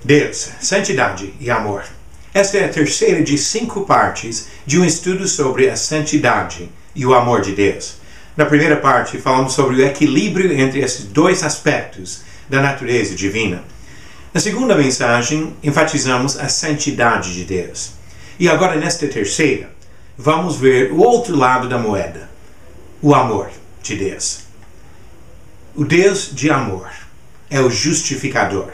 Deus, santidade e amor. Esta é a terceira de 5 partes de um estudo sobre a santidade e o amor de Deus. Na primeira parte, falamos sobre o equilíbrio entre esses dois aspectos da natureza divina. Na segunda mensagem, enfatizamos a santidade de Deus. E agora, nesta terceira, vamos ver o outro lado da moeda, o amor de Deus. O Deus de amor é o justificador.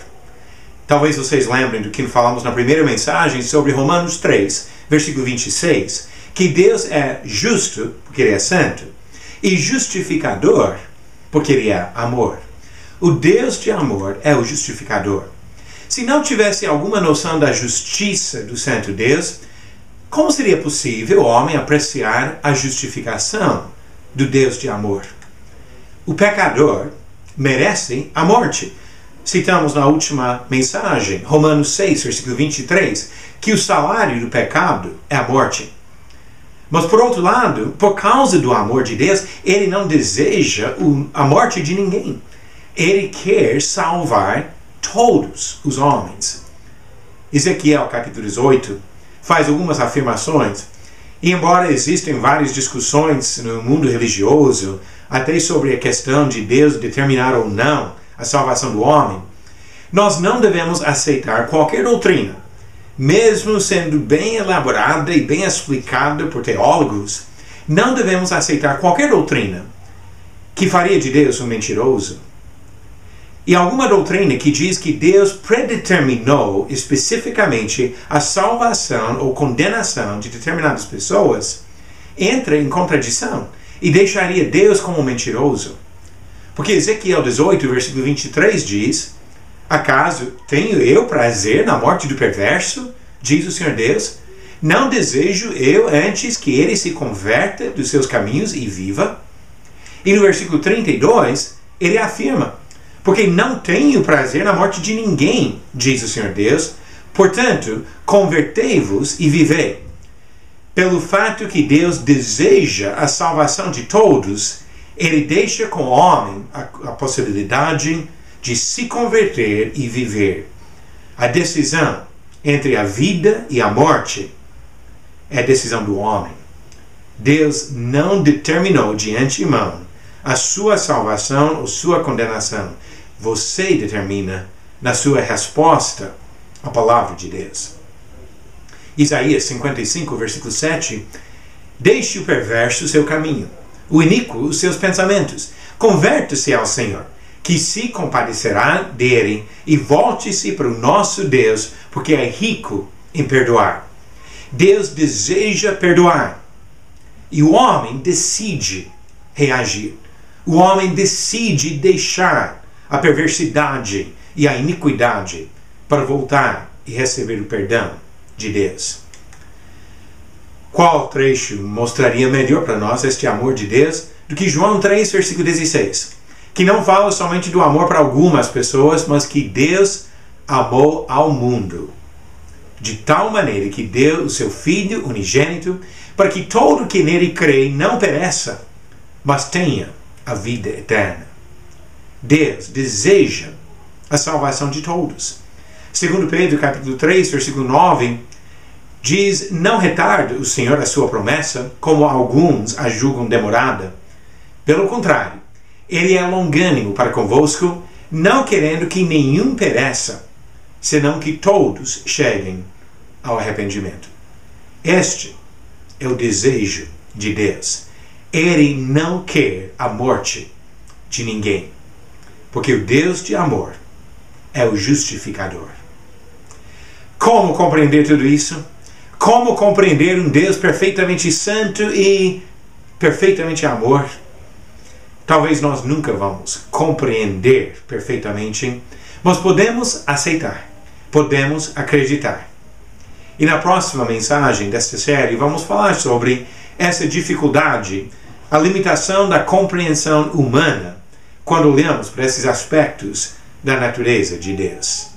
Talvez vocês lembrem do que falamos na primeira mensagem sobre Romanos 3, versículo 26, que Deus é justo, porque Ele é santo, e justificador, porque Ele é amor. O Deus de amor é o justificador. Se não tivesse alguma noção da justiça do santo Deus, como seria possível o homem apreciar a justificação do Deus de amor? O pecador merece a morte. Citamos na última mensagem, Romanos 6, versículo 23, que o salário do pecado é a morte. Mas, por outro lado, por causa do amor de Deus, Ele não deseja a morte de ninguém. Ele quer salvar todos os homens. Ezequiel, capítulo 18, faz algumas afirmações. E embora existem várias discussões no mundo religioso, até sobre a questão de Deus determinar ou não a salvação do homem, nós não devemos aceitar qualquer doutrina, mesmo sendo bem elaborada e bem explicada por teólogos. Não devemos aceitar qualquer doutrina que faria de Deus um mentiroso. E alguma doutrina que diz que Deus predeterminou especificamente a salvação ou condenação de determinadas pessoas entra em contradição e deixaria Deus como um mentiroso. Porque Ezequiel 18, versículo 23 diz: acaso tenho eu prazer na morte do perverso? Diz o Senhor Deus. Não desejo eu antes que ele se converta dos seus caminhos e viva? E no versículo 32, ele afirma: porque não tenho prazer na morte de ninguém, diz o Senhor Deus, portanto, convertei-vos e vivei. Pelo fato que Deus deseja a salvação de todos, Ele deixa com o homem a possibilidade de se converter e viver. A decisão entre a vida e a morte é a decisão do homem. Deus não determinou de antemão a sua salvação ou sua condenação. Você determina na sua resposta à palavra de Deus. Isaías 55, versículo 7. Deixe o perverso o seu caminho, o iníquo os seus pensamentos. Converta-se ao Senhor, que se compadecerá dele, e volte-se para o nosso Deus, porque é rico em perdoar. Deus deseja perdoar. E o homem decide reagir. O homem decide deixar a perversidade e a iniquidade para voltar e receber o perdão de Deus. Qual trecho mostraria melhor para nós este amor de Deus do que João 3, versículo 16? Que não fala somente do amor para algumas pessoas, mas que Deus amou ao mundo de tal maneira que deu o seu Filho unigênito para que todo que nele crê não pereça, mas tenha a vida eterna. Deus deseja a salvação de todos. Segundo Pedro, capítulo 3, versículo 9, diz: não retarde o Senhor a sua promessa, como alguns a julgam demorada. Pelo contrário, Ele é longânimo para convosco, não querendo que nenhum pereça, senão que todos cheguem ao arrependimento. Este é o desejo de Deus. Ele não quer a morte de ninguém, porque o Deus de amor é o justificador. Como compreender tudo isso? Como compreender um Deus perfeitamente santo e perfeitamente amor? Talvez nós nunca vamos compreender perfeitamente, mas podemos aceitar, podemos acreditar. E na próxima mensagem desta série vamos falar sobre essa dificuldade, a limitação da compreensão humana quando olhamos para esses aspectos da natureza de Deus.